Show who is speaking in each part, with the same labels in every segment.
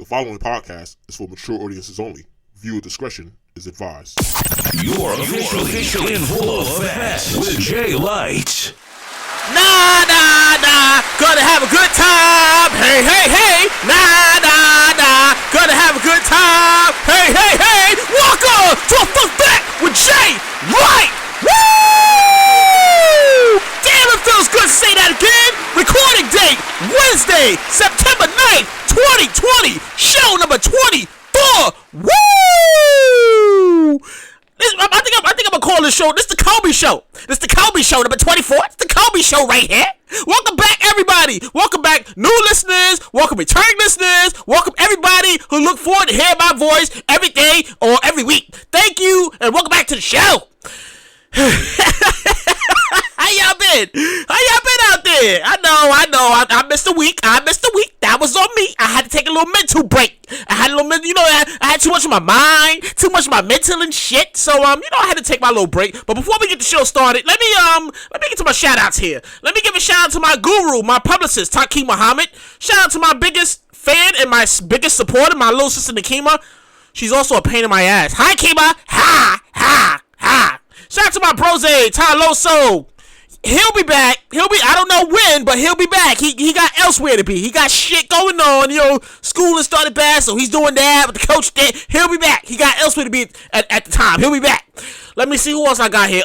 Speaker 1: The following podcast is for mature audiences only. Viewer discretion is advised.
Speaker 2: You're officially in full effect with J Light.
Speaker 3: Nah, gonna have a good time. Hey, nah, gonna have a good time. Hey, welcome to a Fuck Back with J Light. Woo! Damn, it feels good to say that again. Recording date, Wednesday, September 9th, 2020. Show number 24. Woo! I think I'm gonna call this show. This the Kobe Show. This the Kobe Show number 24. It's the Kobe Show right here. Welcome back, everybody. Welcome back, new listeners. Welcome returning listeners. Welcome everybody who look forward to hearing my voice every day or every week. Thank you, and welcome back to the show. How y'all been? How y'all been out there? I know. I missed a week. That was on me. I had to take a little mental break. I had a little mental, I had too much of my mind, too much of my mental and shit. So, I had to take my little break. But before we get the show started, let me get to my shout outs here. Let me give a shout out to my guru, my publicist, Taki Muhammad. Shout out to my biggest fan and my biggest supporter, my little sister Nakima. She's also a pain in my ass. Hi, Kima. Ha. Shout out to my bros, Ty Loso. He'll be back. I don't know when, but he'll be back. He got elsewhere to be. He got shit going on. School has started bad, so he's doing that. But the coach did. He'll be back. He got elsewhere to be at the time. He'll be back. Let me see who else I got here.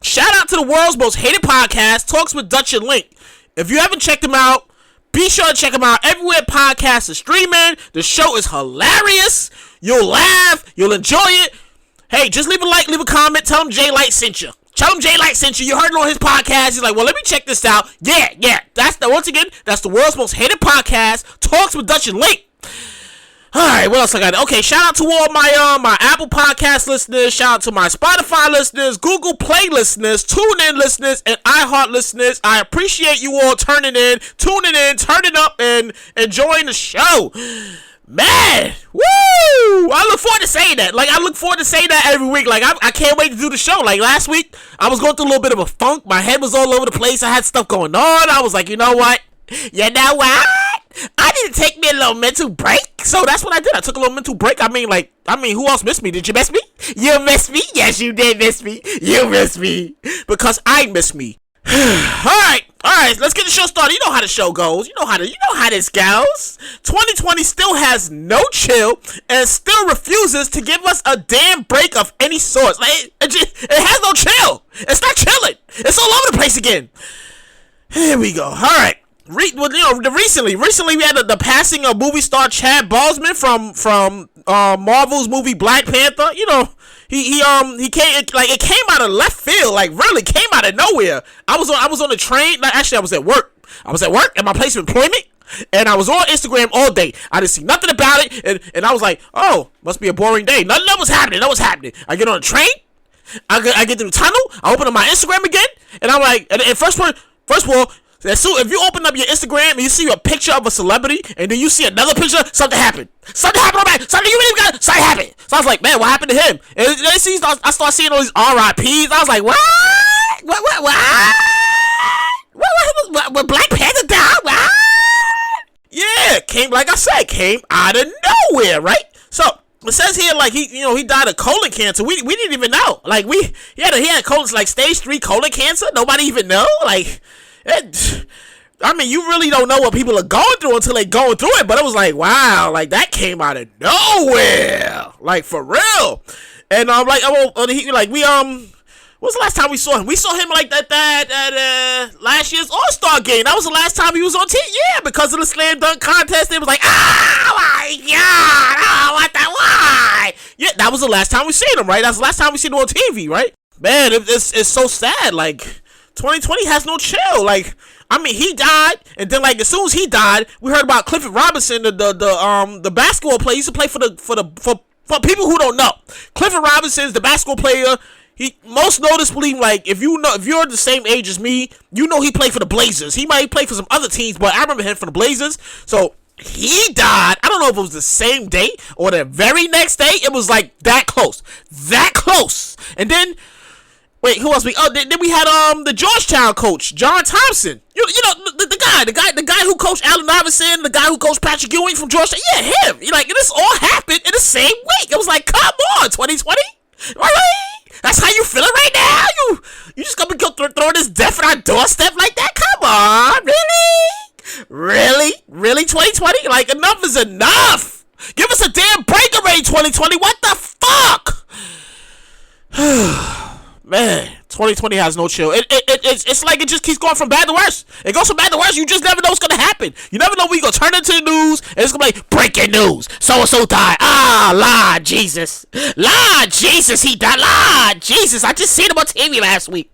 Speaker 3: Shout out to the world's most hated podcast, Talks with Dutch and Link. If you haven't checked them out, be sure to check them out everywhere podcasts are streaming. The show is hilarious. You'll laugh. You'll enjoy it. Hey, just leave a like, leave a comment. Tell him J Light sent you. Tell him J Light sent you. You heard it on his podcast. He's like, well, let me check this out. Yeah. That's the world's most hated podcast, Talks with Dutch and Link. Alright, what else I got? Okay, shout out to all my Apple Podcast listeners. Shout out to my Spotify listeners, Google Play listeners, TuneIn listeners, and iHeart listeners. I appreciate you all turning in, turning up, and enjoying the show. Man, woo! I look forward to saying that. I look forward to saying that every week. I can't wait to do the show. Last week, I was going through a little bit of a funk. My head was all over the place. I had stuff going on. I was like, you know what? I need to take me a little mental break. So that's what I did. I took a little mental break. I mean, who else missed me? Did you miss me? You missed me? Yes, you did miss me. You missed me. Because I missed me. Alright, let's get the show started. You know how the show goes. You know how this goes. 2020 still has no chill and still refuses to give us a damn break of any sort. It has no chill. It's not chilling. It's all over the place again. Here we go. Alright. Recently we had the passing of movie star Chad Boseman from Marvel's movie Black Panther. He came, it came out of left field, really came out of nowhere. I was on the train. Actually, I was at work at my place of employment, and I was on Instagram all day. I didn't see nothing about it, and I was like, oh, must be a boring day. Nothing was happening. I get on the train, I get through the tunnel, I open up my Instagram again, and I'm like, and first of all, so if you open up your Instagram and you see a picture of a celebrity and then you see another picture, something happened. Something happened. Something happened. So I was like, man, what happened to him? And then I start seeing all these RIPs. I was like, what? What? Black Panther died? What? Yeah, came out of nowhere, right? So it says here he died of colon cancer. We didn't even know. He had colon stage 3 colon cancer. Nobody even know. You really don't know what people are going through until they going through it. But it was like, wow, that came out of nowhere, for real. And what's the last time we saw him? We saw him that last year's All-Star game. That was the last time he was on TV. Yeah, because of the slam dunk contest. It was like, oh my god, why? Yeah, that was the last time we seen him, right? That's the last time we seen him on TV, right? Man, it's so sad. 2020 has no chill. He died, and then as soon as he died, we heard about Clifford Robinson, the basketball player. He used to play for people who don't know. Clifford Robinson's the basketball player. He most noticeably, if you're the same age as me, he played for the Blazers. He might play for some other teams, but I remember him for the Blazers. So he died. I don't know if it was the same day or the very next day. It was that close. And then wait, who else? Then we had the Georgetown coach, John Thompson. The the guy who coached Allen Iverson, the guy who coached Patrick Ewing from Georgia. Yeah, him. Like, this all happened in the same week. It was like, come on, 2020. Really? That's how you feeling right now? You just gonna go throw this death on our doorstep like that? Come on, really? Really, 2020? Like, enough is enough. Give us a damn break already, 2020. What the fuck? Man, 2020 has no chill. It's like it just keeps going from bad to worse. It goes from bad to worse. You just never know what's gonna happen. You never know when you gonna turn into the news and it's gonna be like, breaking news. So and so died. Lord Jesus, he died. Lord Jesus, I just seen him on TV last week.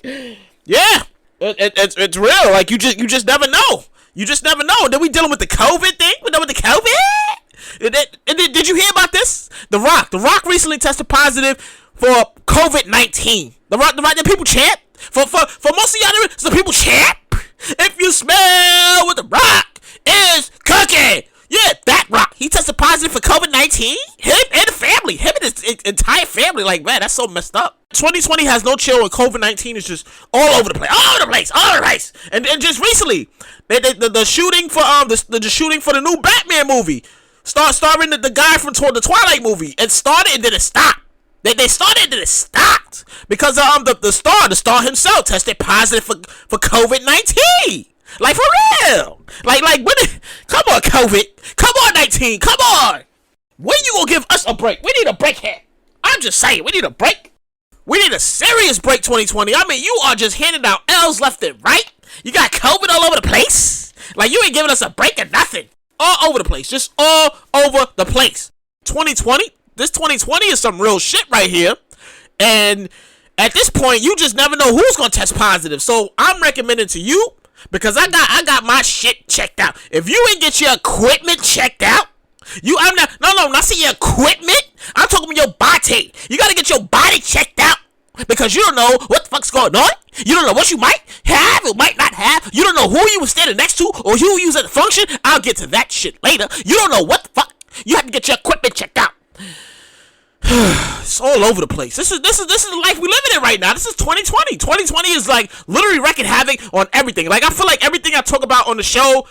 Speaker 3: Yeah, it's real. Like you just never know. You just never know. And then we dealing with the COVID thing. We dealing with the COVID. Did you hear about this? The Rock recently tested positive for COVID-19. The Rock, the people chant. For most of y'all, the people chant. If you smell what the Rock is cooking. Yeah, that Rock. He tested positive for COVID-19. Him and the family. Him and his entire family. Like, man, that's so messed up. 2020 has no chill, and COVID-19 is just all over the place. And just recently, the shooting for the shooting for the new Batman movie, starring the guy from the Twilight movie. It started and then it stopped. They started and then it stopped because the star himself tested positive for COVID-19. Like, for real. Like come on, COVID. Come on, 19. Come on. When you gonna give us a break? We need a break here. I'm just saying, we need a break. We need a serious break, 2020. I mean, you are just handing out L's left and right. You got COVID all over the place. Like, you ain't giving us a break or nothing. All over the place. Just all over the place. 2020? This 2020 is some real shit right here. And at this point, you just never know who's gonna test positive. So I'm recommending to you, because I got my shit checked out. If you ain't get your equipment checked out, not saying your equipment. I'm talking about your body. You gotta get your body checked out. Because you don't know what the fuck's going on. You don't know what you might have or might not have. You don't know who you were standing next to or who you was at the function. I'll get to that shit later. You don't know what the fuck. You have to get your equipment checked out. It's all over the place. This is the life we living in right now. This is 2020. 2020 is like literally wreaking havoc on everything. Like, I feel like everything I talk about on the show,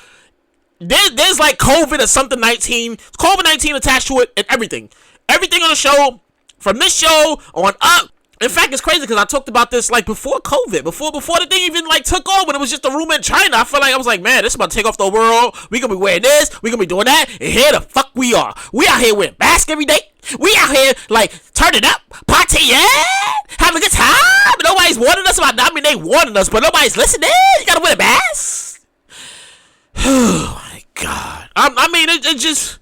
Speaker 3: there's like COVID or something 19, COVID-19 attached to it, and everything on the show, from this show on up. In fact, it's crazy because I talked about this like before COVID, before the thing even like took off, when it was just a rumor in China. I was like, man, this is about to take off the world. We gonna be wearing this, we gonna be doing that, and here the fuck we are. We out here wearing masks every day. We out here like turning up, partying, having a good time. Nobody's warning us about. I mean, they warning us, but nobody's listening. You gotta wear a mask. Oh my god. I mean, it's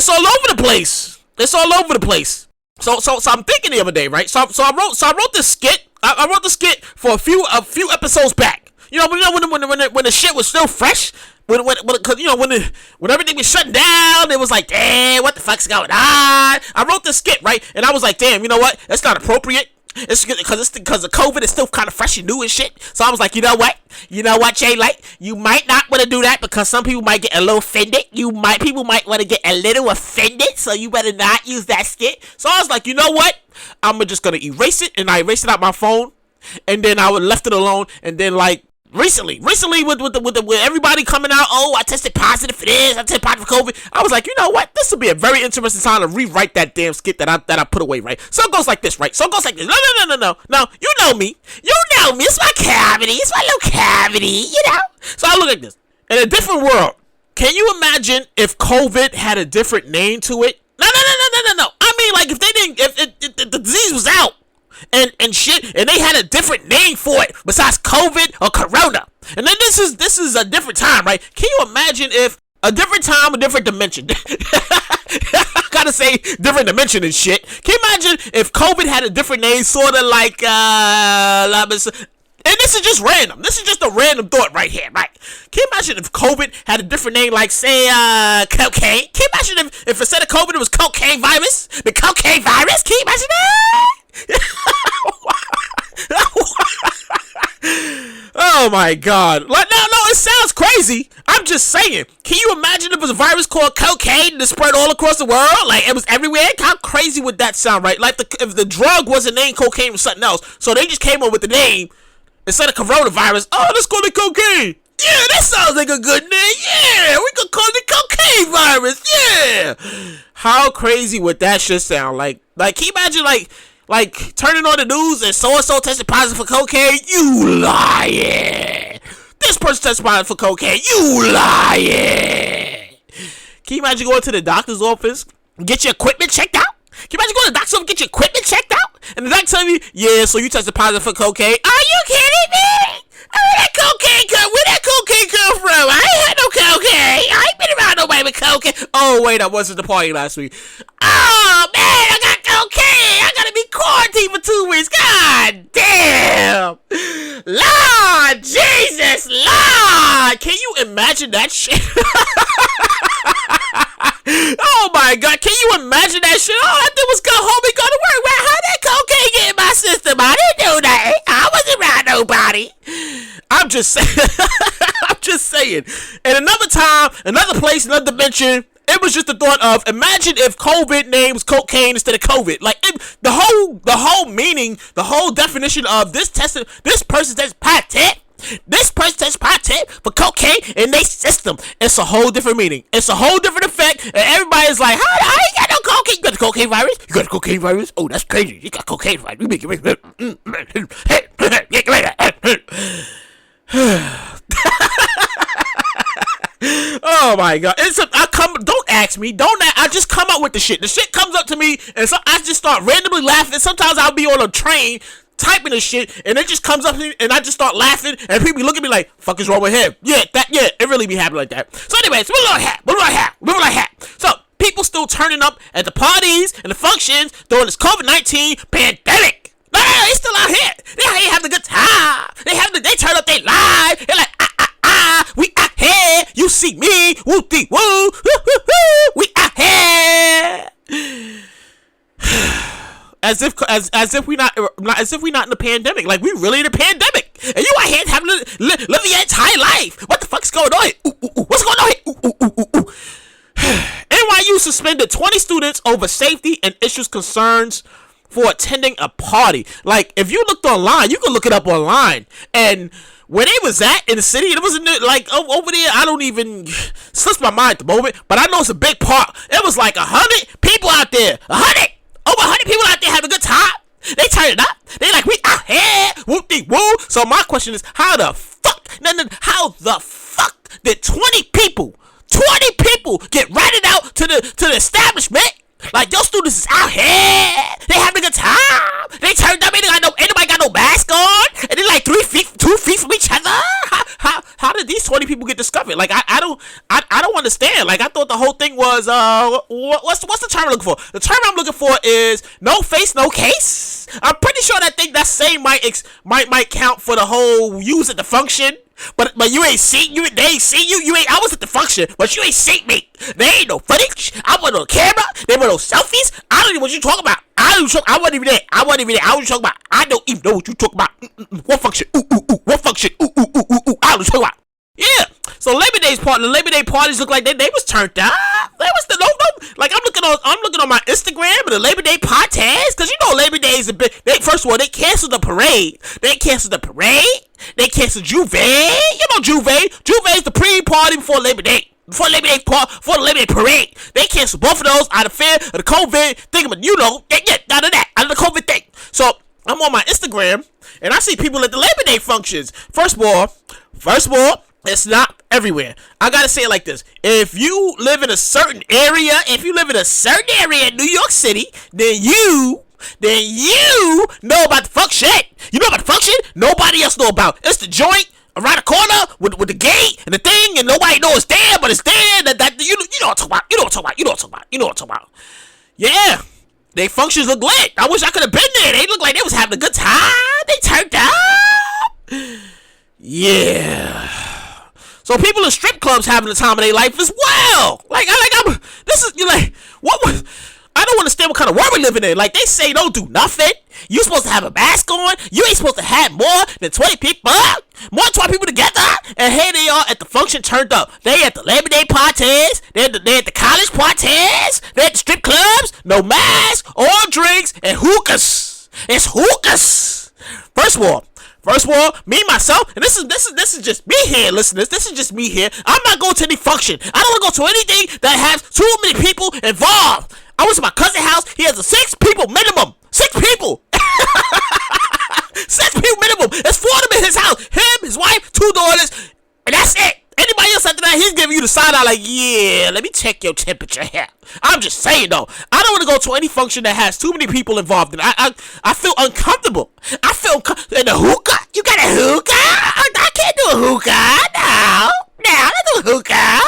Speaker 3: all over the place. It's all over the place. So I'm thinking the other day, right? So I wrote this skit. I wrote the skit for a few episodes back. You know, when the shit was still fresh. When everything was shutting down, it was like, damn, what the fuck's going on? I wrote this skit, right? And I was like, damn, you know what? That's not appropriate. It's because the COVID is still kind of fresh and new and shit. So I was like, you know what, Jay, like, you might not want to do that because some people might get a little offended. People might want to get a little offended, so you better not use that skit. So I was like, you know what, I'm just gonna erase it, and I erased it out my phone, and then I left it alone, and then like. Recently, with everybody coming out, oh, I tested positive for this, I tested positive for COVID. I was like, you know what? This will be a very interesting time to rewrite that damn skit that I put away, right? So it goes like this, right? No, you know me. It's my cavity. It's my little cavity, you know? So I look like this. In a different world, can you imagine if COVID had a different name to it? No. I mean, like, if the disease was out, and shit, and they had a different name for it besides COVID or Corona. And then this is a different time, right? Can you imagine if a different time, a different dimension? I gotta say different dimension and shit. Can you imagine if COVID had a different name, sort of like and this is just random. This is just a random thought right here, right? Can you imagine if COVID had a different name, like, say, cocaine? Can you imagine if instead of COVID it was cocaine virus? The cocaine virus? Can you imagine that? Oh my god. Like, no, it sounds crazy. I'm just saying. Can you imagine if it was a virus called cocaine that spread all across the world? Like, it was everywhere? How crazy would that sound, right? Like, if the drug wasn't named cocaine, it was something else. So they just came up with the name. Instead of coronavirus, oh, let's call it cocaine. Yeah, that sounds like a good name. Yeah, we could call it cocaine virus. Yeah. How crazy would that shit sound? Like, can you imagine, like turning on the news and so-and-so tested positive for cocaine? You lying. This person tested positive for cocaine. You lying. Can you imagine going to the doctor's office, get your equipment checked out? Can you imagine going to the doctor's office, get your equipment checked out? And the doctor telling you, yeah, so you tested positive for cocaine. Are you kidding me? Where that cocaine come from? I ain't had no cocaine. I ain't been around nobody with cocaine. Oh, wait, I wasn't at the party last week. Oh, man, I got cocaine. I gotta be quarantined for 2 weeks. God damn. Lord Jesus, Lord. Can you imagine that shit? Oh my God, can you imagine that shit? All I did was go home and go to work. Man, how that cocaine get in my system? I didn't do that. I wasn't around nobody. I'm just saying. I'm just saying. And another time, another place, another dimension, it was just the thought of, imagine if COVID names cocaine instead of COVID. Like, the whole meaning, the whole definition of this person test positive. This person tests positive for cocaine in their system. It's a whole different meaning. It's a whole different effect. And everybody's like, I ain't got no cocaine. You got the cocaine virus? You got the cocaine virus? Oh, that's crazy. You got cocaine virus. You make Oh my God! Don't ask me. I just come up with the shit. The shit comes up to me, and so I just start randomly laughing. Sometimes I'll be on a train typing this shit, and it just comes up to me, and I just start laughing, and people look at me like, "Fuck is wrong with him?" Yeah, it really be happening like that. So, anyways, what do I have? So, people still turning up at the parties and the functions during this COVID-19 pandemic. No, they still out here. They out here having a good time. They turn up their live. They're like, we out here. You see me, woo-dee woo, we out here. As if we not in the pandemic. Like, we really in a pandemic, and you out here having to live your entire life. What the fuck's going on here? What's going on here? NYU suspended 20 students over safety and issues concerns for attending a party. Like, if you looked online, you can look it up online. And where they was at in the city, it was over there. I don't even slips my mind at the moment, but I know it's a big park. It was like 100 people out there. Over 100 people out there having a good time. They turned it up. They like, we out here. Whoop-dee woo. So my question is, how the fuck did 20 people get ratted out to the establishment? Like, your students is out here. They having a good time. They turned up. Ain't nobody got no mask on. And they like 2 feet from each other. How did these 20 people get discovered? Like, I don't understand. Like, I thought the whole thing was what's the term I'm looking for? The term I'm looking for is no face, no case. I'm pretty sure that same might count for the whole use at the function. But you ain't seen you. They ain't seen you. I was at the function, but you ain't seen me. There ain't no footage. I wasn't on camera. There were no selfies. I don't even know what you talking about. I wasn't even there. I wasn't talking about. I don't even know what you talking about. What function? What function? I was talking about. Yeah. So the Labor Day parties look like they was turned up. They was no. Like, I'm looking on my Instagram and the Labor Day podcast, because you know Labor Day is a big. First of all, they canceled the parade. They canceled Juve. You know Juve. Juve is the pre-party before Labor Day. Before the Labor Day parade. They canceled both of those out of fear of the COVID thing. But out of the COVID thing. So I'm on my Instagram and I see people at the Labor Day functions. First of all, it's not everywhere. I gotta say it like this. If you live in a certain area in New York City, then you know about the fuck shit. You know about the function nobody else know about. It's the joint around the corner with the gate and the thing, and nobody knows it's there, but it's there. You know what I'm talking about. Yeah. They functions look lit. I wish I could have been there. They look like they was having a good time. They turned up. Yeah. So people in strip clubs having the time of their life as well. I don't understand what kind of world we're living in. Like, they say don't do nothing. You supposed to have a mask on. You ain't supposed to have more than 20 people. More than 20 people together. And here they are at the function turned up. They at the Labor Day parties. They at the college parties. They at the strip clubs. No mask, all drinks, and hookahs. It's hookahs. First of all, First of all, me, myself, and this is just me here, listeners. This is just me here. I'm not going to any function. I don't want to go to anything that has too many people involved. I went to my cousin's house. He has a 6 people minimum. 6 people. 6 people minimum. There's 4 of them in his house. Him, his wife, 2 daughters, and that's it. Anybody else after that, he's giving you the side eye like, yeah, let me check your temperature here. I'm just saying, though, I don't want to go to any function that has too many people involved in it. I feel uncomfortable. I feel in the hookah. You got a hookah? I can't do a hookah. No, I don't do a hookah.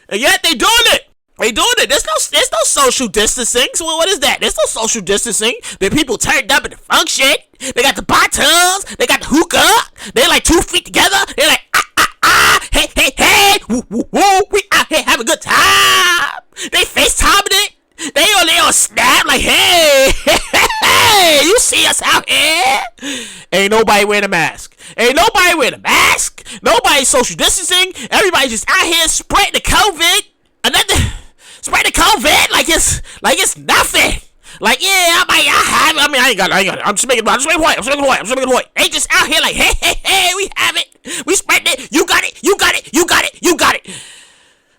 Speaker 3: And yet they doing it. There's no social distancing. So what is that? There's no social distancing. The people turned up at the function. They got the bottles. They got the hookah. They're like 2 feet together. They're like, hey, woo, woo, woo, we out here having a good time. They FaceTiming it. They on Snap like, hey, you see us out here? Ain't nobody wearing a mask. Nobody social distancing. Everybody just out here spreading the COVID. Spreading the COVID like it's nothing. Like, yeah, I have it. I mean, I ain't got it. I'm just making a point. They just out here like, hey, we have it. We spread it. You got it.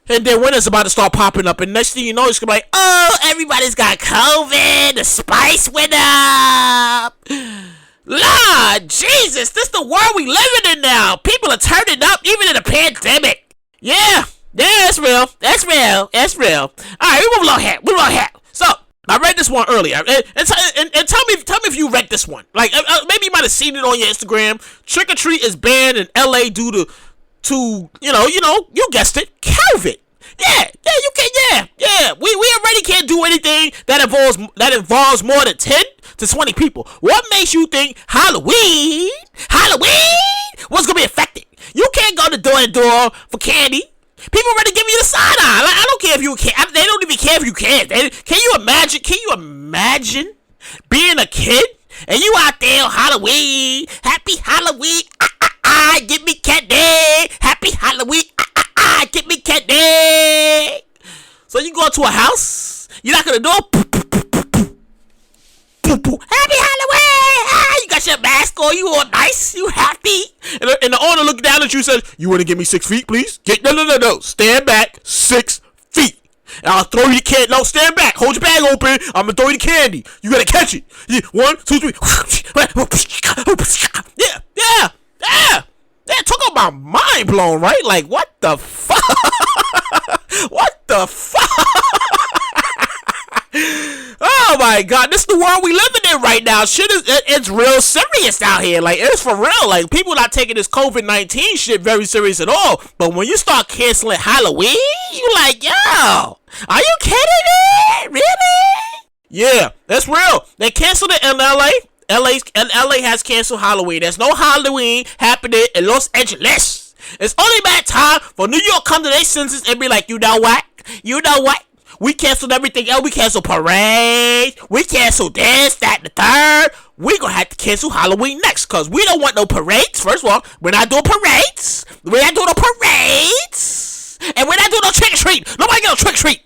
Speaker 3: And then when it's about to start popping up, and next thing you know, it's gonna be like, oh, everybody's got COVID. The spice went up. Lord Jesus, this the world we living in now. People are turning up even in a pandemic. Yeah, that's real. All right, we move along here. So, I read this one earlier, and tell me if you read this one. Like, maybe you might have seen it on your Instagram. Trick or treat is banned in LA due to you guessed it, COVID. Yeah. We already can't do anything that involves more than 10 to 20 people. What makes you think Halloween was gonna be affected? You can't go door to door for candy. People already giving you the side eye. Like, I don't care if you can. They don't even care if you can. Can you imagine being a kid and you out there on Halloween? Happy Halloween. Give me candy. Happy Halloween. Give me candy. So you go to a house. You knock on the door. Happy Halloween. You got your mask on. You all nice. You happy. And the owner looked down at you and said, you want to give me 6 feet, please? No. Stand back 6 feet. And I'll throw you the candy. No, stand back. Hold your bag open. I'm going to throw you the candy. You got to catch it. 1, 2, 3. Yeah. Talk about mind blown, right? Like, what the fuck? Oh my God, this is the world we living in right now. Shit it's real serious out here. Like, it's for real. Like, people not taking this COVID-19 shit very serious at all. But when you start canceling Halloween, you like, yo, are you kidding me? Really? Yeah, that's real. They canceled it in LA. LA has canceled Halloween. There's no Halloween happening in Los Angeles. It's only bad time for New York come to their senses and be like, you know what? We canceled everything else. We canceled parades. We canceled this, that, and the third. We're going to have to cancel Halloween next because we don't want no parades. First of all, we're not doing parades. And we're not doing no trick-or-treat. Nobody get no trick-or-treat.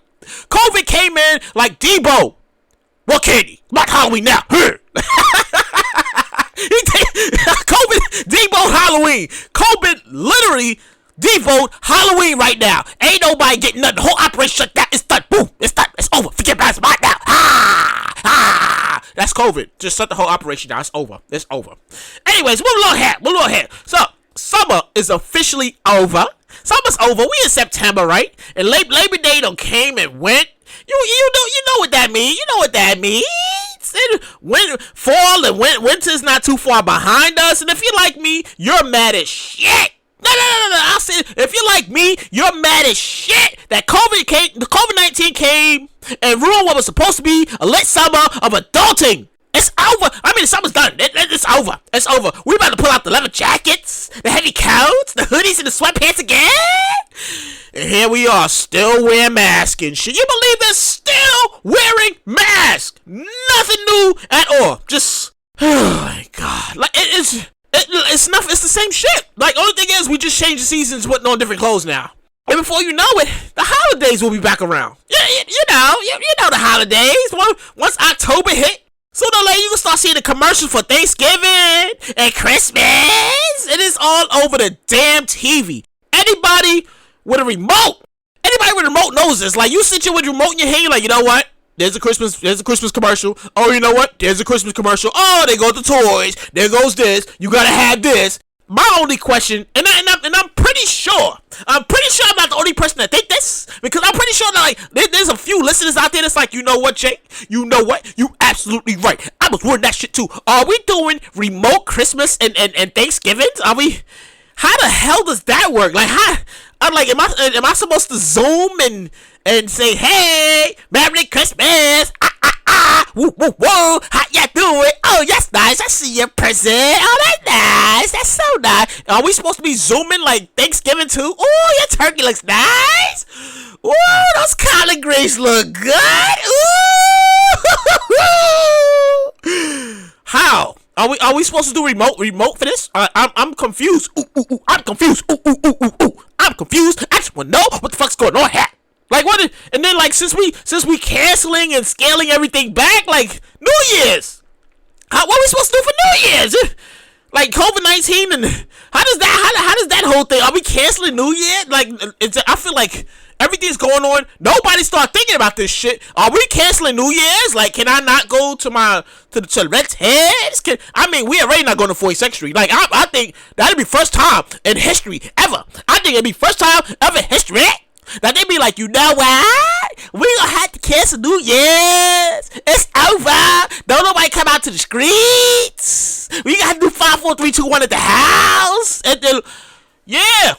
Speaker 3: COVID came in like Debo. What candy? Not Halloween now. COVID Debo Halloween. COVID literally Devote Halloween right now. Ain't nobody getting nothing. The whole operation shut down. It's done. Boom. It's done. It's over. Forget about it right now. That's COVID. Just shut the whole operation down. It's over. Anyways, move along here. So, summer is officially over. Summer's over. We in September, right? And Labor Day done came and went. You know what that means. Fall and winter's not too far behind us. And if you're like me, you're mad as shit. No. I said, if you're like me, you're mad as shit that COVID-19 came and ruined what was supposed to be a lit summer of adulting. It's over. I mean, the summer's done. It's over. We about to pull out the leather jackets, the heavy coats, the hoodies, and the sweatpants again. And here we are, still wearing masks and shit. You believe they're still wearing masks? Nothing new at all. Just, oh my God. Like, it's nothing. It's the same shit. Like, only thing is, we just changed the seasons, putting on different clothes now. And before you know it, the holidays will be back around. Yeah, you know the holidays. Once October hit, Sooner or later, you can start seeing the commercials for Thanksgiving and Christmas. It is all over the damn TV. Anybody with a remote knows this. Like, you sit here with your remote in your hand, you're like, you know what? There's a Christmas commercial. Oh, you know what? There's a Christmas commercial. Oh, there goes the toys. There goes this. You gotta have this. My only question, and I'm pretty sure I'm not the only person that think this, because I'm pretty sure that, like, there's a few listeners out there that's like, you know what, Jake? You know what? You absolutely right. I was wording that shit too. Are we doing remote Christmas and Thanksgivings? Are we? How the hell does that work? Like, how? I'm like, am I supposed to Zoom and say, hey, Merry Christmas? Woo, woo, woo, how ya doing? Oh, that's nice. I see your present. Oh, that's nice. That's so nice. Are we supposed to be Zooming like Thanksgiving too? Oh, your turkey looks nice. Ooh, those collard greens look good. Ooh. How? Are we supposed to do remote for this? I'm confused. I'm confused. I'm confused. I just want to know what the fuck's going on here. Like, what? And then, like, since we canceling and scaling everything back, like, New Year's. What are we supposed to do for New Year's? Like, COVID-19, and how does that whole thing? Are we canceling New Year? Like, I feel like everything's going on. Nobody start thinking about this shit. Are we canceling New Year's? Like, can I not go to the Red's Heads? I mean, we already not going to 42nd Street. Like, I think that'd be first time in history ever. I think it'd be first time ever in history that they be like, you know what? We gonna have to cancel New Year's. It's over. Don't nobody come out to the streets. We gotta do 5, 4, 3, 2, 1 at the house. And then, yeah.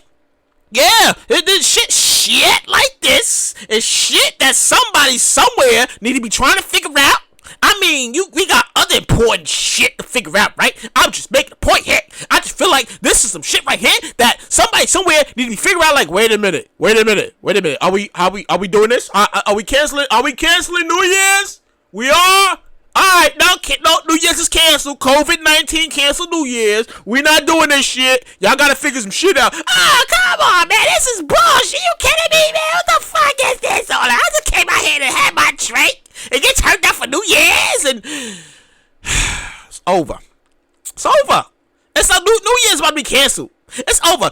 Speaker 3: And then shit like this is shit that somebody somewhere need to be trying to figure out. I mean, we got other important shit to figure out, right? I'm just making a point here. I just feel like this is some shit right here that somebody somewhere need to be figuring out. Like, wait a minute. Are we doing this? Are we canceling? Are we canceling New Year's? We are. Alright, no, New Year's is canceled. COVID-19 canceled New Year's. We not doing this shit. Y'all gotta figure some shit out. Oh, come on, man. This is bullshit. You kidding me, man? What the fuck is this? I just came out here and had my drink and get turned up for New Year's, and it's over. It's over. It's a New Year's about to be canceled. It's over.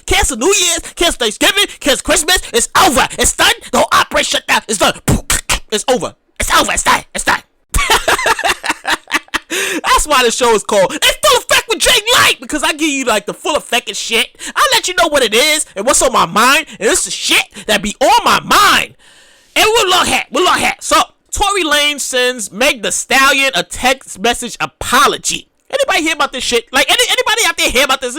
Speaker 3: Cancel New Year's, cancel Thanksgiving, cancel Christmas. It's over. It's done. The whole operation shut down. It's done. It's over. It's over. It's done. It's done. That's why the show is called It's Full Effect with Jake Light, because I give you like the full effect of shit. I let you know what it is and what's on my mind, and this is shit that be on my mind. And we'll look at. So Tory Lanez sends Meg the Stallion a text message apology. Anybody hear about this shit? Like, anybody out there hear about this?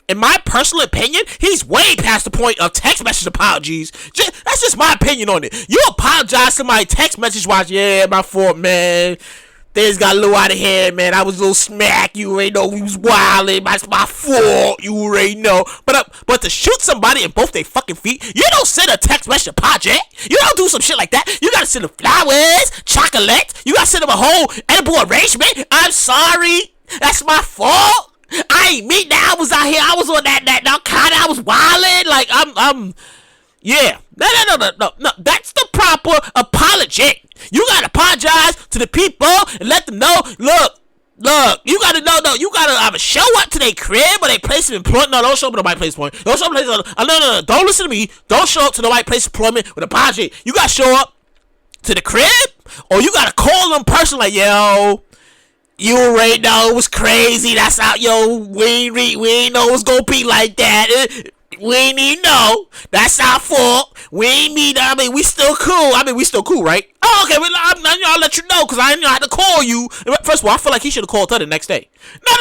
Speaker 3: In my personal opinion, he's way past the point of text message apologies. That's just my opinion on it. You apologize to my text message wise, yeah, my fault, man. Things got a little out of hand, man. I was a little smack. You already know we was wildin'. That's my fault. You already know. But to shoot somebody in both their fucking feet, you don't send a text message apology. You don't do some shit like that. You gotta send them flowers, chocolate. You gotta send them a whole edible arrangement. I'm sorry. That's my fault. I ain't me now. I was out here. I was on that narcotic. I was wildin'. Like, yeah. No. That's the proper apology. You gotta apologize to the people and let them know, look, you gotta know, no, you gotta either show up to their crib or their place of employment. No, don't show up to nobody's place of employment. Don't show up to no, don't listen to me. Don't show up to nobody's place of employment with an apology. You gotta show up to the crib, or you gotta call them personally, like, yo, you already know it was crazy. That's how, yo, we ain't know it was gonna be like that. We ain't even know. That's our fault. We ain't mean. I mean, we still cool. We still cool, right? Oh, okay. Well, I'll let you know because I didn't know how to call you. First of all, I feel like he should have called her the next day. No.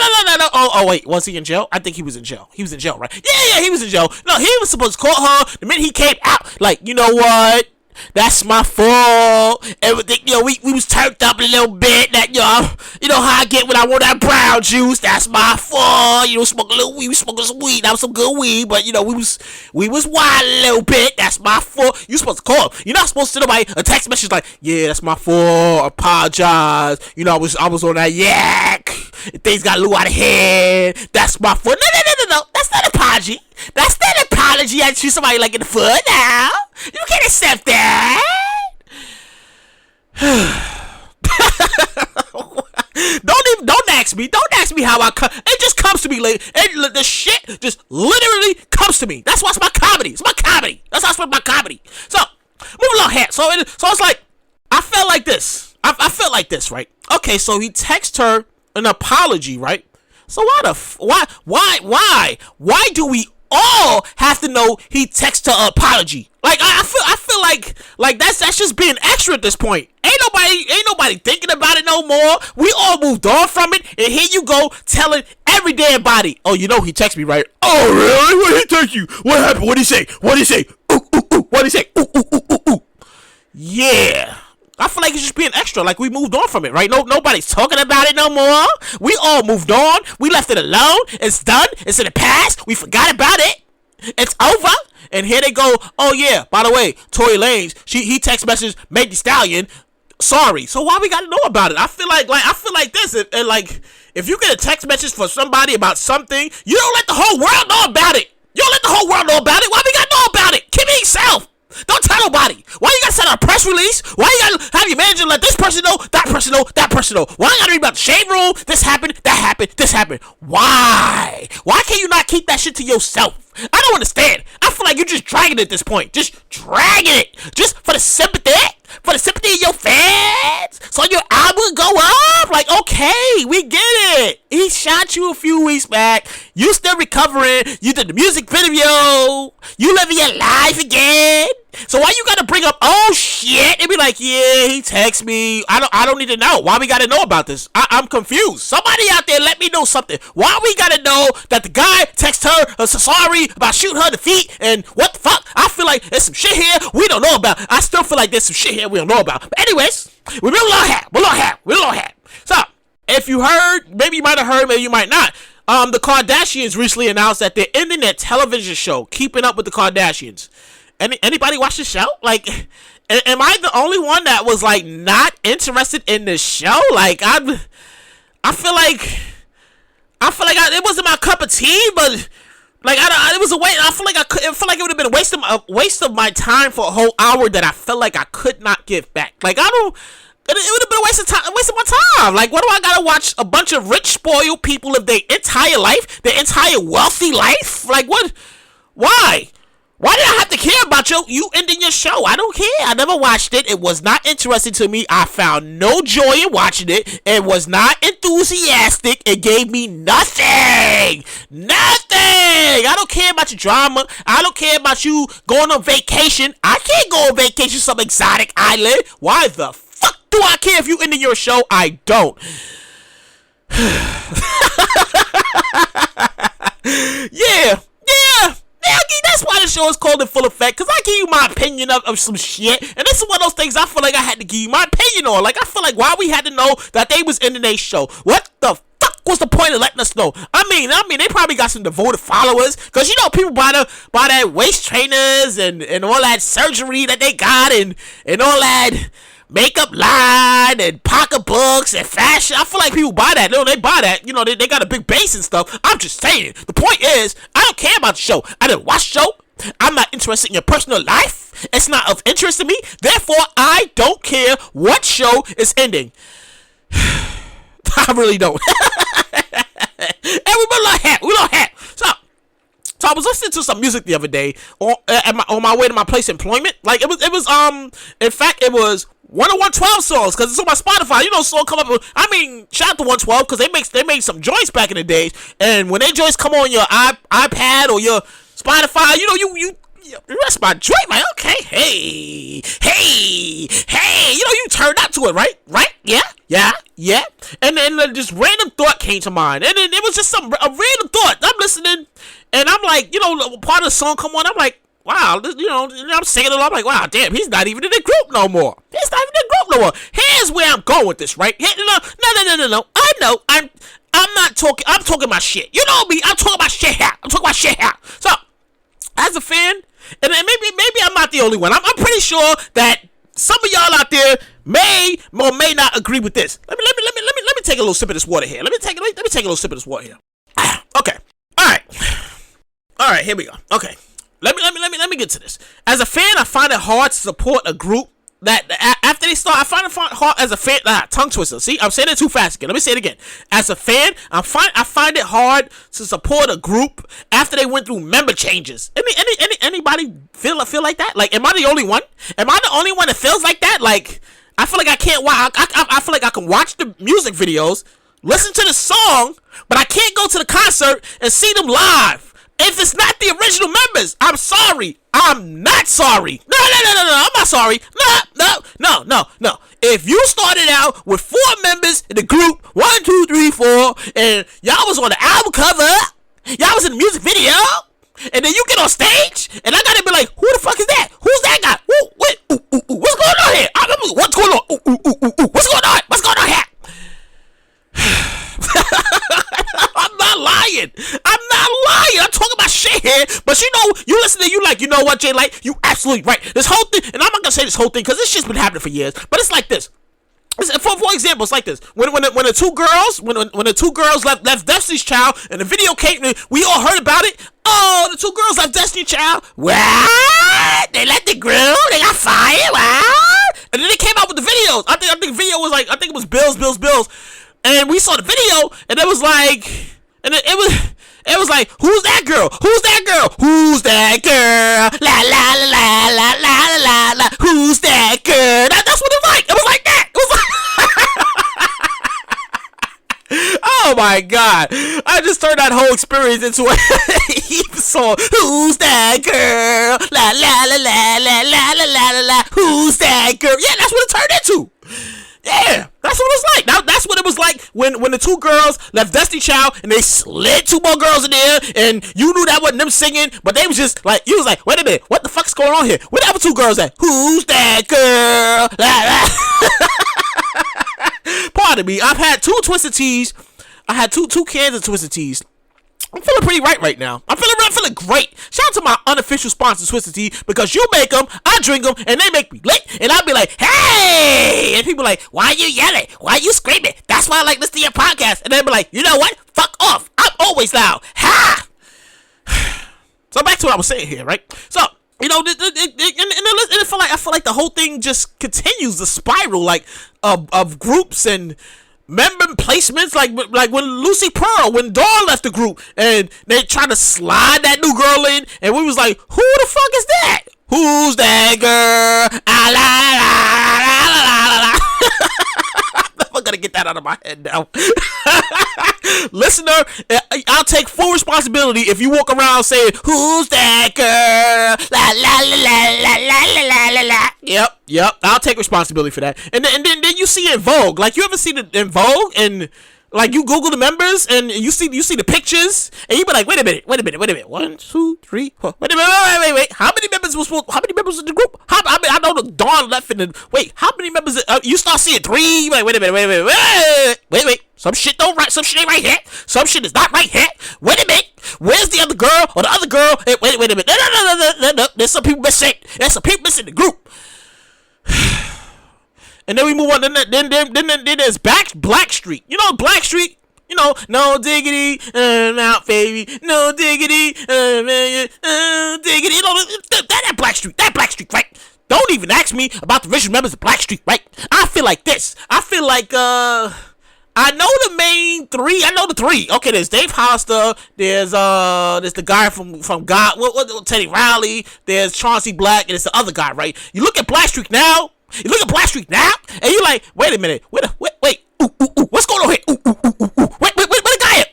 Speaker 3: Oh, wait. Was he in jail? I think he was in jail. He was in jail, right? Yeah, he was in jail. No, he was supposed to call her the minute he came out. Like, you know what? That's my fault. Everything, we was turned up a little bit. That, you know how I get when I want that brown juice. That's my fault. Smoke a little weed. We smoking some weed. That was some good weed, but we was wild a little bit. That's my fault. You supposed to call. You're not supposed to send nobody a text message like, yeah, that's my fault. Apologize. I was on that yak. Things got a little out of hand. That's my fault. No. That's not an apology. That's not an apology. I shoot somebody like in the foot now. You can't accept that. ask me. Don't ask me how I come. It just comes to me, lady. The shit just literally comes to me. That's why it's my comedy. It's my comedy. That's how I spend my comedy. So, moving along here. So it's like, I felt like this. I felt like this, right? Okay, so he texts her an apology, right? So why do we all have to know he texts her an apology? Like I feel like that's just being extra at this point. Ain't nobody thinking about it no more. We all moved on from it, and here you go telling every damn body. Oh, you know he texted me, right? Oh, really? What did he text you? What happened? What did he say? What did he say? Ooh, ooh, ooh. What did he say? Ooh, ooh, ooh, ooh, ooh. Yeah. I feel like it's just being extra, like we moved on from it, right? Nobody's talking about it no more. We all moved on. We left it alone. It's done. It's in the past. We forgot about it. It's over. And here they go. Oh yeah, by the way, Tory Lanez, he text messaged Meg the Stallion. Sorry. So why we gotta know about it? I feel like this. And like, if you get a text message for somebody about something, you don't let the whole world know about it. You don't let the whole world know about it. Why we gotta know about it? Keep it yourself. Don't tell nobody. Why you gotta send out a press release? Why you gotta have your manager let this person know, that person know, that person know? Why you gotta read about the shade room? This happened, that happened, this happened. Why? Why can't you not keep that shit to yourself? I don't understand. I feel like you're just dragging it at this point. Just dragging it. Just for the sympathy. For the sympathy of your fans. So your album go up. Like, okay, we get it. He shot you a few weeks back. You still recovering. You did the music video. You living your life again. So why you gotta bring up, oh shit, and be like, yeah, he texted me. I don't need to know. Why we gotta know about this? I'm confused. Somebody out there let me know something. Why we gotta know that the guy texted her sorry about shooting her in the feet, and what the fuck? I feel like there's some shit here we don't know about. I still feel like there's some shit here we don't know about. But anyways, we're a little hat. So, if you heard, maybe you might have heard, maybe you might not. The Kardashians recently announced that they're ending their television show, Keeping Up with the Kardashians. Anybody watch the show? Like, am I the only one that was like not interested in the show? Like, I feel like it wasn't my cup of tea, but like it was a waste. I feel like it would have been a waste of my time for a whole hour that I felt like I could not give back. Like, it would have been a waste of my time. Like, what do I gotta watch a bunch of rich, spoiled people live their entire life, their entire wealthy life? Like, what? Why? Why did I have to care about you ending your show? I don't care. I never watched it. It was not interesting to me. I found no joy in watching it. It was not enthusiastic. It gave me nothing. Nothing. I don't care about your drama. I don't care about you going on vacation. I can't go on vacation some exotic island. Why the fuck do I care if you ended your show? I don't. Yeah. That's why the show is called In Full Effect, because I give you my opinion of some shit, and this is one of those things I feel like I had to give you my opinion on. Like, I feel like why we had to know that they was ending their show. What the fuck was the point of letting us know? I mean, they probably got some devoted followers, because, you know, people buy that waist trainers and all that surgery that they got and all that makeup line and pocketbooks and fashion. I feel like people buy that. No, they buy that. You know, they got a big base and stuff. I'm just saying. The point is, I don't care about the show. I didn't watch the show. I'm not interested in your personal life. It's not of interest to me. Therefore, I don't care what show is ending. I really don't. And we don't have. So I was listening to some music the other day on my way to my place of employment. Like, it was in fact, it was 112 songs, because it's on my Spotify. You know, song come up. I mean, shout out to 112, because they made some joints back in the days. And when they joints come on your iPad or your Spotify, you know, you that's my joint, man. Okay, hey, you know, you turned up to it, right? Yeah. And then this random thought came to mind, and then it was just a random thought. I'm listening, and I'm like, you know, part of the song come on. I'm like, wow, you know, I'm singing along. I'm like, wow, damn, he's not even in the group no more. Here's where I'm going with this, right? No. I know. I'm not talking. I'm talking about shit. You know me. I'm talking about shit here. So, as a fan, and maybe I'm not the only one. I'm pretty sure that some of y'all out there may or may not agree with this. Let me take a little sip of this water here. Let me take a little sip of this water here. Okay. All right. Here we go. Okay. Let me get to this. As a fan, I find it hard to support a group after they start, I find it hard as a fan. Tongue twister. See, I'm saying it too fast again. Let me say it again. As a fan, I find it hard to support a group after they went through member changes. Anybody feel like that? Like, am I the only one? Am I the only one that feels like that? Like, I feel like I can't watch. I feel like I can watch the music videos, listen to the song, but I can't go to the concert and see them live. If it's not the original members, I'm sorry. I'm not sorry. No, I'm not sorry. No. If you started out with 4 members in the group, 1, 2, 3, 4, and y'all was on the album cover, y'all was in the music video, and then you get on stage, and I gotta be like, who the fuck is that? Who's that guy? What's going on here? What's going on? What's going on? What's going on here? I'm not lying. I'm talking about shit here. But you listen to you like, you know what, Jay? Like, you absolutely right. This whole thing, and I'm not gonna say this whole thing because this shit's been happening for years. But it's like this. For example, it's like this. When the two girls left Destiny's Child and the video came, we all heard about it. Oh, the 2 girls left Destiny's Child. What? They left the group? They got fired? What? And then they came out with the videos. I think the video was like, I think it was Bills. And we saw the video, and it was like, it was like, who's that girl? Who's that girl? Who's that girl? La la la la la la la. Who's that girl? That's what it was like. It was like that. It was like. Oh my god! I just turned that whole experience into a song. Who's that girl? La la la la la la la la la. Who's that girl? Yeah, that's what it turned into. Yeah, that's what it was like. Now that's what it was like when the 2 girls left Destiny Child and they slid 2 more girls in there, and you knew that wasn't them singing, but they was just like, you was like, wait a minute, what the fuck's going on here? Where the other 2 girls at? Who's that girl? Pardon me, I've had 2 Twisted Teas. I had two cans of Twisted Teas. I'm feeling pretty right now. I'm feeling great. Shout out to my unofficial sponsor, Twisted Tea, because you make them, I drink them, and they make me lit, and I'll be like, hey! And people like, why are you yelling? Why are you screaming? That's why I like listening to your podcast. And they'll be like, you know what? Fuck off. I'm always loud. Ha! So back to what I was saying here, right? So, you know, I feel like the whole thing just continues the spiral, like, of groups and member placements, like when Lucy Pearl, when Dawn left the group, and they tried to slide that new girl in, and we was like, who the fuck is that? Who's that girl? Ah, la, la, la, la, la, la. I'm never gonna get that out of my head now. Listener, I'll take full responsibility if you walk around saying, who's that girl? La la la la la la la la. Yep. I'll take responsibility for that. And then you see it in Vogue. Like, you ever see it in Vogue, and like you Google the members and you see the pictures, and you be like, wait a minute. 1, 2, 3, 4. Wait a minute. Wait. How many members was in the group? I know the Dawn left in the. Wait, how many members? You start seeing 3. Like, wait a minute. Wait. Some shit don't right. Some shit ain't right here. Some shit is not right here. Wait a minute. Where's the other girl or the other girl? Hey, wait a minute. No. There's some people missing. In the group. And then we move on. Then there's Blackstreet. You know Blackstreet? You know, no diggity, out baby, no diggity, diggity. You know, that Blackstreet, right? Don't even ask me about the original members of Blackstreet, right? I feel like this. I feel like I know the main 3. I know the 3. Okay, there's Dave Hollister. There's the guy from God. What Teddy Riley. There's Chauncey Black, and it's the other guy, right? You look at Blackstreet now. And you're like, wait a minute. Wait. Ooh. What's going on here? Ooh. Wait, where the guy at?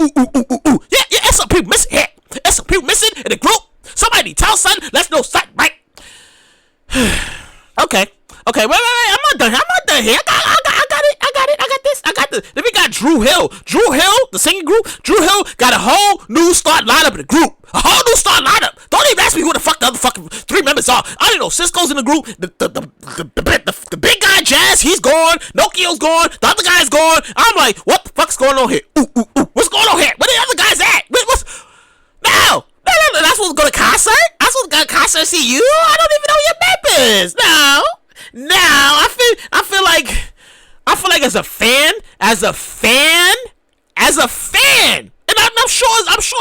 Speaker 3: Ooh. Yeah. There's some people missing here. There's some people missing in the group. Somebody tell something. Let's know something, right? Okay. Wait. I'm not done here. I got this. Then we got Drew Hill, the singing group. Drew Hill got a whole new start lineup in the group. A whole new start lineup. Don't even ask me who the fuck the other fucking 3 members are. I don't know. Cisco's in the group. The big guy Jazz, he's gone. Nokio's gone. The other guy's gone. I'm like, what the fuck's going on here? Ooh. What's going on here? Where the other guys at? What's no. That's what's going to concert. That's what's going to concert. See you. I don't even know your members. No. I feel like as a fan, and I'm sure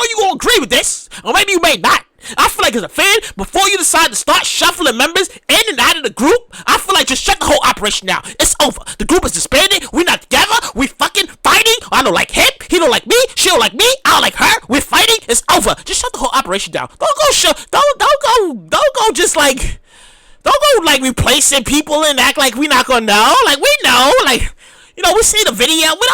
Speaker 3: you gonna agree with this, or maybe you may not. I feel like as a fan, before you decide to start shuffling members in and out of the group, I feel like just shut the whole operation down. It's over. The group is disbanded. We're not together. We fucking fighting. I don't like him. He don't like me. She don't like me. I don't like her. We're fighting. It's over. Just shut the whole operation down. Don't go like replacing people and act like we not gonna know. Like we know. Like, you know, we see the video. We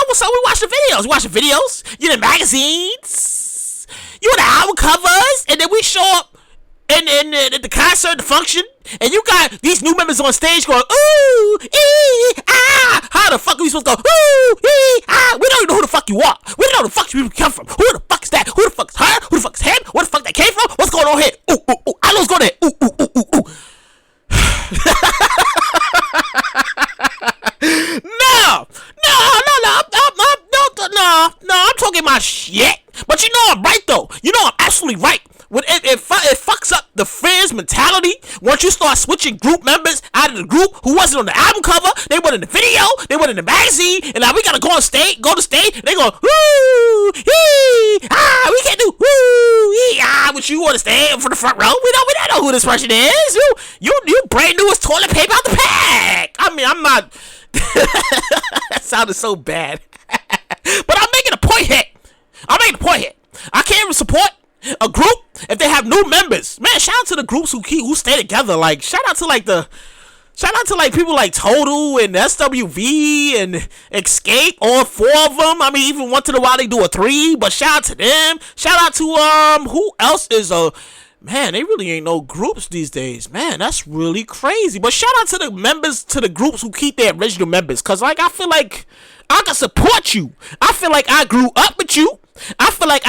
Speaker 3: watch the videos. We watch the videos. You in the magazines. You in the album covers, and then we show up in the concert, the function, and you got these new members on stage going, ooh, ee, ah. How the fuck are we supposed to go, ooh, ee, ah? We don't even know who the fuck you are. We don't know who the fuck you come from. Who the fuck is that? Who the fuck is her? Who the fuck is him? Where the fuck that came from? What's going on here? Ooh, ooh, ooh. I know what's going on here. Ooh, ooh, ooh, ooh, ooh. No, I'm talking my shit. But you know I'm right though. You know I'm absolutely right. When it fucks up the friends mentality once you start switching group members out of the group who wasn't on the album cover, they went in the video, they went in the magazine, and now we gotta go to stage, they go, woo, hee, ah, we can't do woo, hee, ah, with you on the stage for the front row. We don't know who this person is. You brand new as toilet paper out the pack. I mean, I'm not. That sounded so bad. But I'm making a point here. I can't even support a group if they have new members. Man, shout out to the groups who stay together. Like, shout out to people like Total and SWV and Escape, all 4 of them. I mean, even once in a while they do a 3, but shout out to them. Shout out to who else is man, they really ain't no groups these days. Man, that's really crazy. But shout out to the members, to the groups who keep their original members. Cause like I feel like I can support you. I feel like I grew up with you. I feel like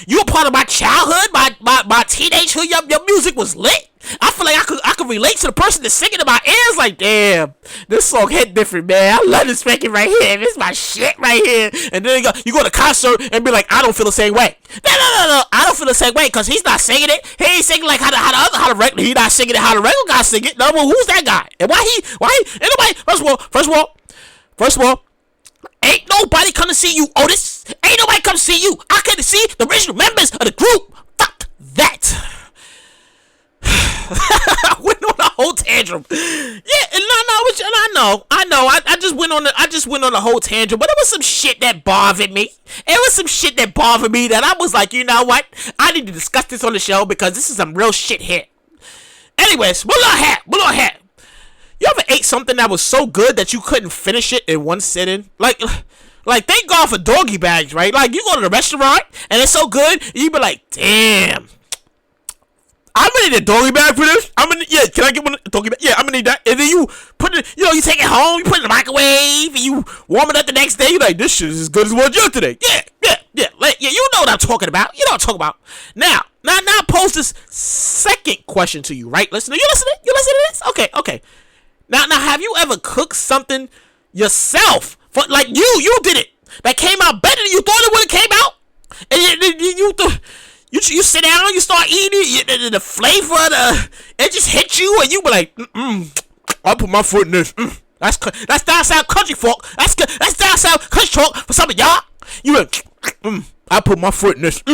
Speaker 3: you were part of my childhood, my teenagehood. Your music was lit. I feel like I could relate to the person that's singing in my ears. Like, damn, this song hit different, man. I love this record right here. This is my shit right here. And then you go to concert and be like, I don't feel the same way. No. I don't feel the same way because he's not singing it. He ain't singing like how the regular. He not singing it how the regular guy sing it. No, well, who's that guy? And why he? Anybody? First of all. Ain't nobody come to see you, Otis. Ain't nobody come to see you. I came to see the original members of the group. Fuck that. I went on a whole tantrum. Yeah, I know. I just went on a whole tantrum, but it was some shit that bothered me. That I was like, you know what? I need to discuss this on the show because this is some real shit here. Anyways, we're on hat. You ever ate something that was so good that you couldn't finish it in one sitting? Like thank God for doggy bags, right? Like, you go to the restaurant and it's so good, and you be like, damn, I'm gonna need a doggy bag for this. Can I get one doggy bag? Yeah, I'm gonna need that. And then you put it, you take it home, you put it in the microwave, and you warm it up the next day. You're like, this shit is as good as it was yesterday. Yeah. Like, yeah, you know what I'm talking about. Now pose this second question to you, right? Listener, you listening to this? Okay. Now, have you ever cooked something yourself? For like you did it that came out better than you thought it would have came out, and you sit down, you start eating it, the flavor, it just hit you, and you be like, I put my foot in this. That's down south country folk. That's down south country talk for some of y'all. You like, I put my foot in this.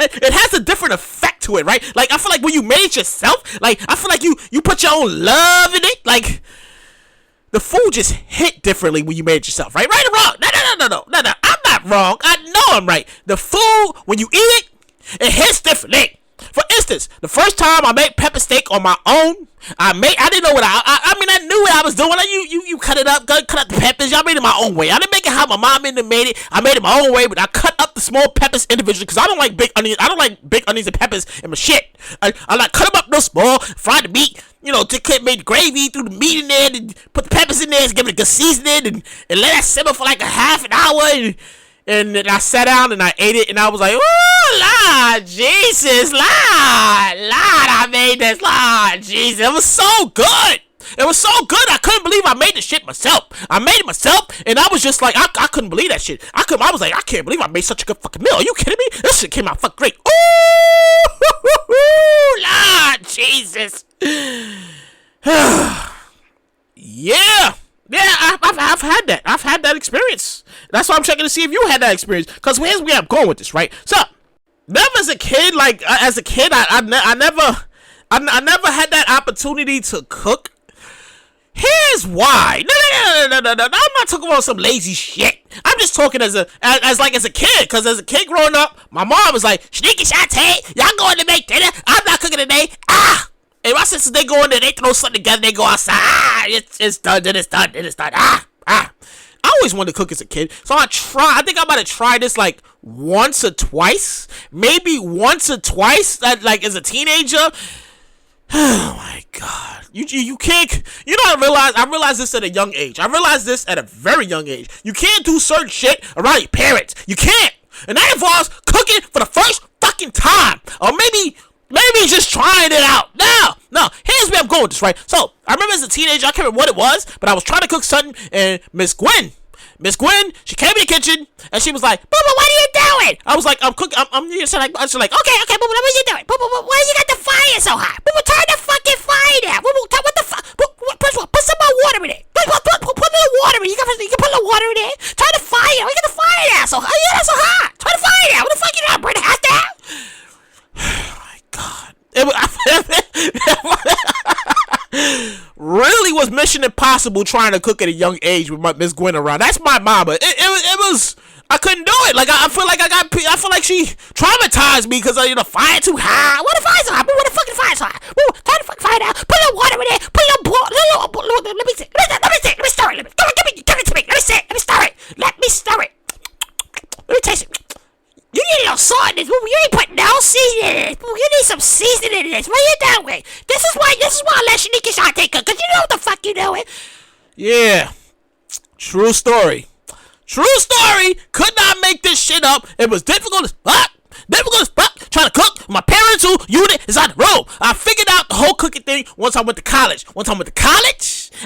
Speaker 3: It has a different effect to it, right? Like, I feel like when you made it yourself, like, I feel like you put your own love in it. Like, the food just hit differently when you made it yourself, right? Right or wrong? No. I'm not wrong. I know I'm right. The food, when you eat it hits differently. For instance, the first time I made pepper steak on my own, I didn't know what I knew what I was doing. You cut it up, cut up the peppers. I made it my own way. I didn't make it how my mom made it. I made it my own way, but I cut up the small peppers individually because I don't like big onions. I don't like big onions and peppers in my shit. I like cut them up real small, fry the meat. Made the gravy, threw the meat in there, and put the peppers in there, and give it a good seasoning, and let that simmer for like a half an hour. And then I sat down and I ate it, and I was like, oh, Lord Jesus, Lord, I made this, Lord Jesus. It was so good. I couldn't believe I made the shit myself. I made it myself, and I was just like, I couldn't believe that shit. I was like, I can't believe I made such a good fucking meal. Are you kidding me? This shit came out fucking great. Ooh, Lord Jesus. Yeah, I've had that. I've had that experience. That's why I'm checking to see if you had that experience. Because here's where I'm going with this, right? So, never as a kid, I never had that opportunity to cook. Here's why. No. I'm not talking about some lazy shit. I'm just talking as a kid. Because as a kid growing up, my mom was like, Sneaky Shantae, y'all going to make dinner? I'm not cooking today. And my sisters, they go in there, they throw something together, they go outside. It's done, then it's done. I always wanted to cook as a kid. So I think I might have tried this like once or twice. Maybe once or twice, like as a teenager. Oh my God. You can't, I realized this at a young age. I realized this at a very young age. You can't do certain shit around your parents. You can't. And that involves cooking for the first fucking time. Or maybe just trying it out. No, here's where I'm going with this, right? So, I remember as a teenager, I can't remember what it was, but I was trying to cook something, and Miss Gwen, she came in the kitchen, and she was like, Boo-boo, what are you doing? I was like, I'm cooking, she's like, okay, Boo-boo, what are you doing? Boo-boo, why you got the fire so hot? Boo-boo, turn the fucking fire down. Boo-boo, what the fuck? Put some more water in it. Put a little water in it. You can put a little water in it. Turn the fire down. You got the fire down so hot. Yeah, that's so hot. Turn the fire down. What the fuck you doing? Burn the house down? Oh my God. Really was Mission Impossible trying to cook at a young age with my Miss Gwen around. That's my mama. It was. I couldn't do it. Like I feel like she traumatized me because the fire too high. What the fire so high? What the fucking fire so high? Turn the fucking fire down. Put a little water in there. Put a little let me see. Let me stir it. Give it to me. Let me see it. Let me stir it. Let me taste it. You need a little salt in this. You ain't putting no seasoning in this. You need some seasoning in this. What are you doing? This is why I let Sneaky Shantae cook. Because you know what the fuck you doing. Yeah. True story. Could not make this shit up. It was difficult as fuck. Trying to cook. My parental unit is on the road. I figured out the whole cooking thing once I went to college.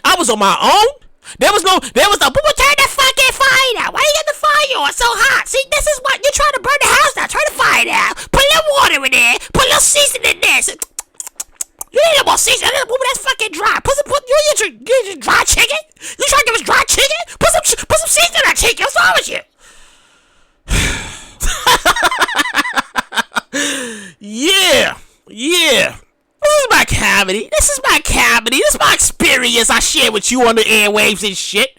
Speaker 3: I was on my own. There was no, turn the fucking fire down. Why you got the fire on so hot? See, this is what, you're trying to burn the house down. Turn the fire down. Put a little water in there. Put a little seasoning in there. You need a little more seasoning. That's fucking dry. You dry chicken? You trying to give us dry chicken? Put some seasoning on that chicken. What's wrong with you? Yeah. This is my comedy. This is my experience I share with you on the airwaves and shit.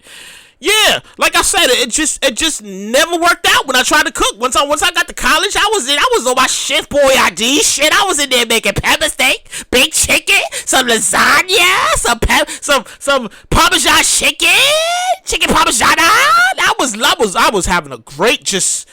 Speaker 3: Yeah, like I said, it just never worked out when I tried to cook. Once I got to college, I was on my chef boy ID shit. I was in there making pepper steak, baked chicken, some lasagna, some Parmesan chicken Parmesan. I was having a great just.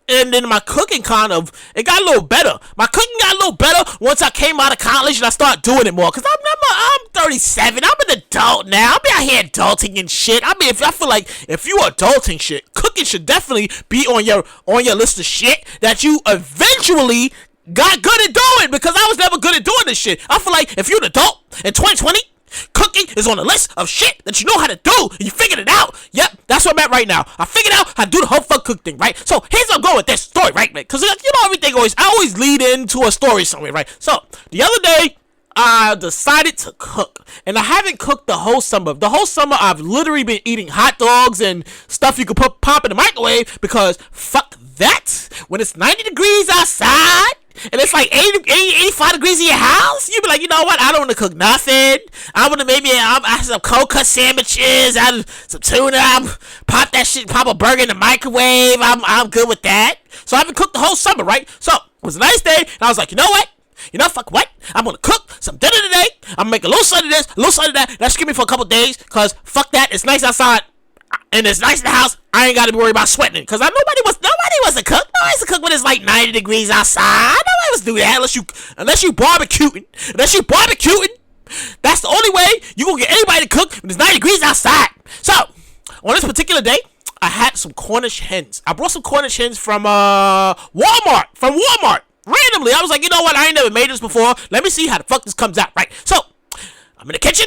Speaker 3: And then my cooking it got a little better. My cooking got a little better once I came out of college and I started doing it more. Because I'm 37. I'm an adult now. I'm out here adulting and shit. I mean, I feel like if you adulting shit, cooking should definitely be on your list of shit that you eventually got good at doing. Because I was never good at doing this shit. I feel like if you're an adult in 2020, cooking is on the list of shit that you know how to do, and you figured it out. Yep, that's what I'm at right now. I figured out how to do the whole fuck cook thing, right? So here's how I'm going with this story, right, man? Because everything I always lead into a story somewhere, right? So the other day, I decided to cook, and I haven't cooked the whole summer. The whole summer, I've literally been eating hot dogs and stuff you could pop in the microwave because fuck that. When it's 90 degrees outside, and it's like 85 degrees in your house, you be like, you know what? I don't want to cook nothing. I want to I have some cold cut sandwiches, some tuna, pop a burger in the microwave. I'm good with that. So I haven't cooked the whole summer, right? So it was a nice day, and I was like, you know what? Fuck what? I'm gonna cook some dinner today. I'm gonna make a little side of this, a little side of that. That's give me for a couple days, cause fuck that. It's nice outside. And it's nice in the house. I ain't gotta be worried about sweating. Cause nobody wants to cook. Nobody wants to cook when it's like 90 degrees outside. Nobody wants to do that unless you barbecuing. That's the only way you gonna get anybody to cook when it's 90 degrees outside. So on this particular day, I had some Cornish hens. I brought some Cornish hens from Walmart. Randomly, I was like, you know what? I ain't never made this before. Let me see how the fuck this comes out. Right. So I'm in the kitchen.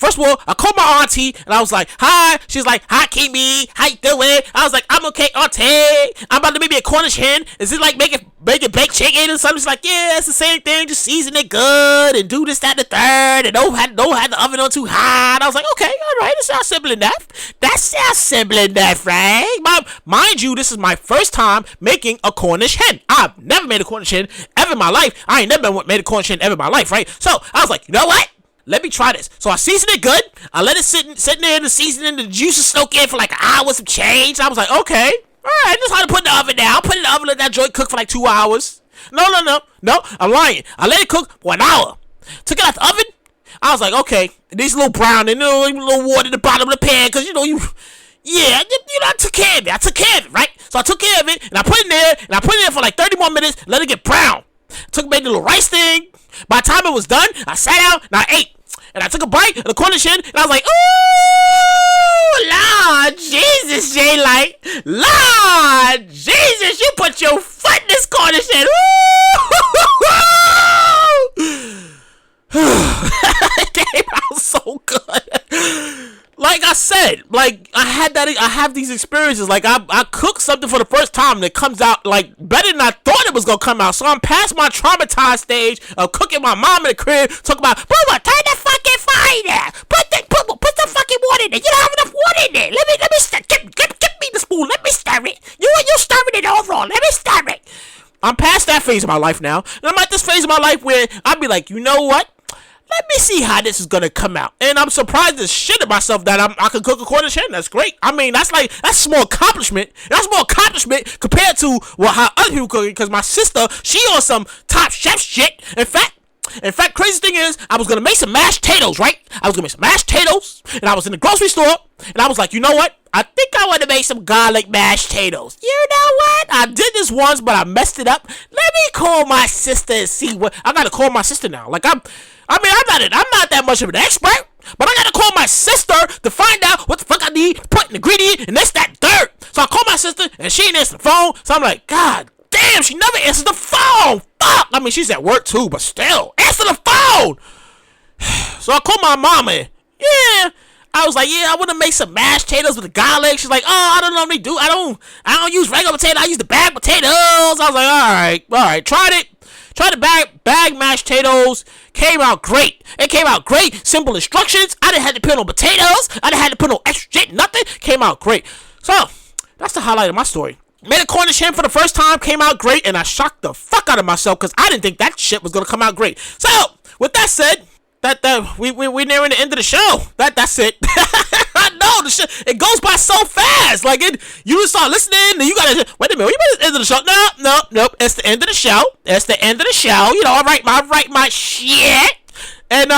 Speaker 3: First of all, I called my auntie and I was like, hi. She's like, hi, Kimmy. How you doing? I was like, I'm okay, auntie. I'm about to make me a Cornish hen. Is it like making baked chicken or something? She's like, yeah, it's the same thing. Just season it good and do this, that, and the third. And don't have the oven on too high. And I was like, okay, all right. It sounds simple enough. That sounds simple enough, right? Mind you, this is my first time making a Cornish hen. I've never made a Cornish hen ever in my life. I ain't never made a Cornish hen ever in my life, right? So I was like, you know what? Let me try this. So I seasoned it good. I let it sit there in the seasoning, the juices soak in for like an hour with some change. I was like, okay, all right, this is how to put in the oven now. Put it in the oven, let that joint cook for like 2 hours. No, I'm lying. I let it cook for an hour. Took it out the oven. I was like, okay, these little brown and a little water in the bottom of the pan, cause I took care of it, right? So I took care of it and I put it in there and I put it in there for like 30 more minutes. Let it get brown. Made the little rice thing. By the time it was done, I sat down and I ate. And I took a bite of the Cornish hen and I was like, ooh, Lord Jesus, J-Light. Lord Jesus, you put your foot in this Cornish hen. It came out so good. Like I said, like I have these experiences. Like I cook something for the first time and it comes out like better than I thought it was gonna come out. So I'm past my traumatized stage of cooking my mom in the crib, talking about, Booba, turn the fucking fire down. Put the fucking water in there. You don't have enough water in there. Let me stir. Give me the spoon. Let me stir it. You stirring it all wrong. Let me stir it. I'm past that phase of my life now. And I'm at this phase of my life where I'll be like, you know what? Let me see how this is gonna come out. And I'm surprised as shit at myself that I can cook a Cornish hen. That's great. I mean, that's a small accomplishment. That's more accomplishment compared to how other people cook it. Because my sister, she on some top chef shit. In fact, crazy thing is, I was gonna make some mashed potatoes, right? I was gonna make some mashed potatoes, and I was in the grocery store, and I was like, you know what? I think I want to make some garlic mashed potatoes. You know what? I did this once, but I messed it up. Let me call my sister and see what I gotta call my sister now. Like I'm not that much of an expert, but I gotta call my sister to find out what the fuck I need to put an ingredient and this, that, third. So I call my sister and she ain't answer the phone. So I'm like, God damn, she never answers the phone. Fuck. I mean, she's at work too, but still, answer the phone. So I called my mama. Yeah. I was like, yeah, I want to make some mashed potatoes with the garlic. She's like, oh, I don't know what they do. I don't use regular potato. I use the bag potatoes. I was like, all right. Tried the bag mashed potatoes. Came out great. It came out great. Simple instructions. I didn't have to put no potatoes. I didn't have to put no extra shit. Nothing. Came out great. So that's the highlight of my story. Made a Cornish hen for the first time. Came out great, and I shocked the fuck out of myself because I didn't think that shit was gonna come out great. So with that said, we nearing the end of the show. That's it. I know the shit. It goes by so fast. Like you just start listening, and you gotta wait a minute. You better the end of the show. Nope. It's the end of the show. It's the end of the show. You know, I write my shit, and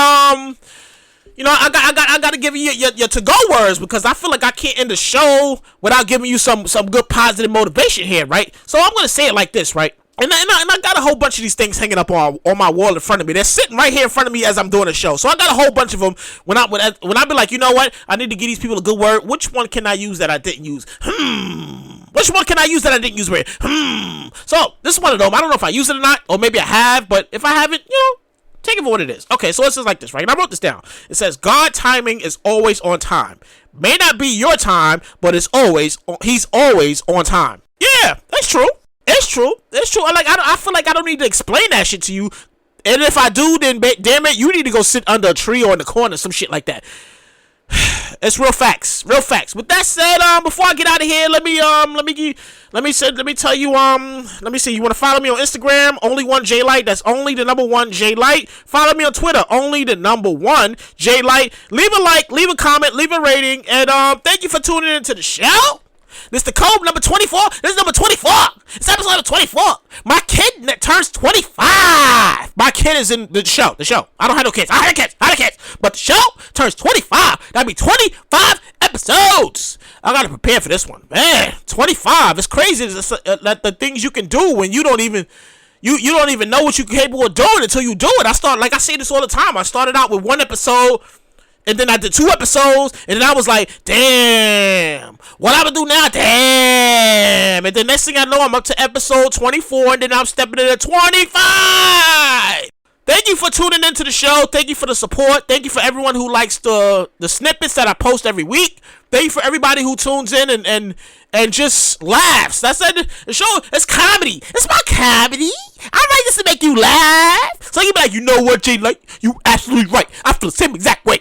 Speaker 3: you know, I gotta give you your to-go words because I feel like I can't end the show without giving you some good positive motivation here, right? So I'm gonna say it like this, right? And I got a whole bunch of these things hanging up on my wall in front of me. They're sitting right here in front of me as I'm doing the show. So I got a whole bunch of them. When I be like, you know what? I need to give these people a good word. Which one can I use that I didn't use? Which one can I use that I didn't use? Where? So this is one of them. I don't know if I use it or not, or maybe I have. But if I haven't, you know, take it for what it is. Okay, so it's just like this, right? And I wrote this down. It says, God timing is always on time. May not be your time, but he's always on time. Yeah, that's true. It's true. I feel like I don't need to explain that shit to you. And if I do, then damn it, you need to go sit under a tree or in the corner, some shit like that. It's real facts. With that said, before I get out of here, let me tell you, let me see. You want to follow me on Instagram? Only one J Light. That's only the number one J Light. Follow me on Twitter. Only the number one J Light. Leave a like, leave a comment, leave a rating, and thank you for tuning into the show. This is the code number 24. This is number 24. It's episode number 24. My kid turns 25. My kid is in the show. I don't have no kids. I had kids. But the show turns 25. That'd be 25 episodes. I gotta prepare for this one. Man, 25. It's crazy that the things you can do when you don't even know what you're capable of doing until you do it. I say this all the time. I started out with one episode. And then I did 2 episodes, and then I was like, damn, what I'm gonna do now? Damn. And the next thing I know, I'm up to episode 24, and then I'm stepping into 25. Thank you for tuning into the show. Thank you for the support. Thank you for everyone who likes the snippets that I post every week. Thank you for everybody who tunes in and just laughs. That's it. The show is comedy. It's my comedy. I write this to make you laugh. So you be like, you know what, Jay? Like, you absolutely right. I feel the same exact way.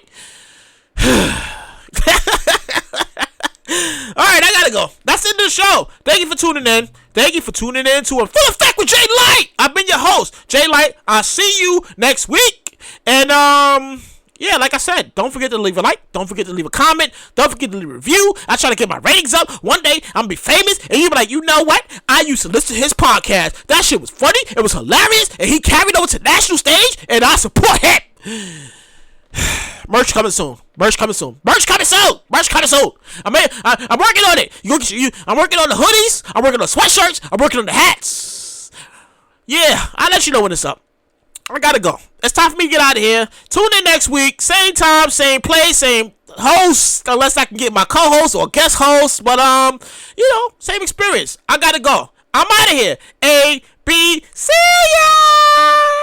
Speaker 3: Alright, I gotta go. That's the end of the show. Thank you for tuning in. Thank you for tuning in to A Full Effect with Jay Light. I've been your host, Jay Light. I'll see you next week. And yeah, like I said, don't forget to leave a like. Don't forget to leave a comment. Don't forget to leave a review. I try to get my ratings up. One day I'm gonna be famous, and you be like, you know what? I used to listen to his podcast. That shit was funny. It was hilarious, and he carried over to the national stage, and I support him. Merch coming soon. Merch coming soon. Merch coming soon. Merch coming soon. I'm working on it. I'm working on the hoodies. I'm working on sweatshirts. I'm working on the hats. Yeah, I'll let you know when it's up. I gotta go. It's time for me to get out of here. Tune in next week. Same time, same place, same host. Unless I can get my co-host or guest host. But, same experience. I gotta go. I'm out of here. A, B, see ya!